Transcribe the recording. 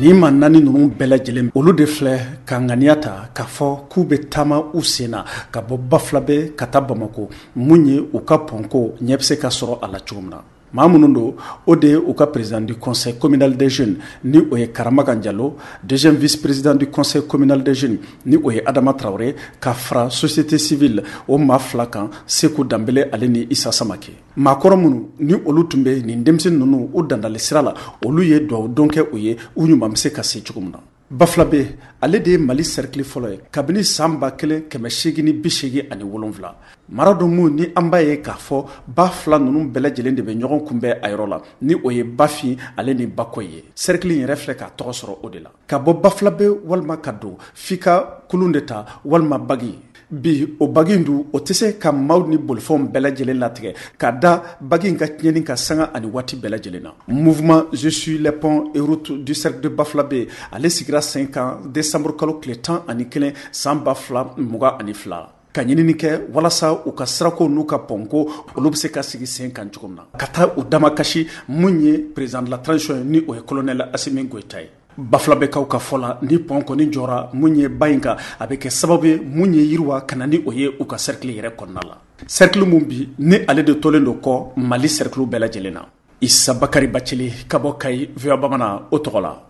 Ni ma naani ninnu bɛɛ lajɛlen olu de filɛ ka ŋaniya ta k'a fɔ k'u bɛ taama u sen na ka bɔ Bafulabe ka taa Bamako mun ye u ka pɔnko ɲɛ bɛ se ka sɔrɔ a la cogo min na. Maa minnu don o de ye u ka président du conseil communal des jeunes ni o ye Karamagan Diallo, deuxième vice-président du conseil communal des jeunes ni o ye Adama Traoré, ka fara société civile o maa fila kan Seku Danbele ale ni Isa Samake. Maakɔrɔ minnu ni olu tun bɛ nin denmisɛnnin ninnu u dandali sira la olu ye duwawu dɔn kɛ u ye u ɲuman bɛ se ka se cogo min na. Bafulabe ale de ye Mali cercle fɔlɔ ye kabini san 1887 mara dɔ mun ni an b'a ye k'a fɔ ba fila ninnu bɛɛ lajɛlen de bɛ ɲɔgɔn kunbɛn a yɔrɔ la ni o ye Bafin ale ni Bakoye ye. Cercle in yɛrɛ filɛ k'a tɔgɔ sɔrɔ o de la. Ka bɔ Bafulabe walima ka don f'i ka kulun de ta walima bagi. Bi o bagi in dun o tɛ se ka maaw ni bolifɛnw bɛɛ lajɛlen latigɛ k'a da bagi in ka tiɲɛni ka sanga ani waati bɛɛ lajɛlen na. Mouvement Je suis les ponts et routes du cercle de Bafulabe ale sigira sen kan décembre kalo tile 11 san 2022 ka ɲinini kɛ walasa u ka sirako n'u ka pɔnko olu bɛ se ka sigi sen kan cogo min na ka taa u dama kasi mun ye président de la transition ni o ye colonel Assimi Goïta ye. Bafulabekaw ka fɔ la ni pɔn kɔni jɔra mun ye ba in kan a bɛ kɛ sababu ye mun ye yiriwa ka na ni o ye u ka cercle yɛrɛ kɔnɔna la. Cercle mun bi ni ale de tolen don kɔ Mali cercle bɛɛ lajɛlen na. Isa Bakari Bacili ka bɔ Kayi VOA Bamanan o tɔgɔ la.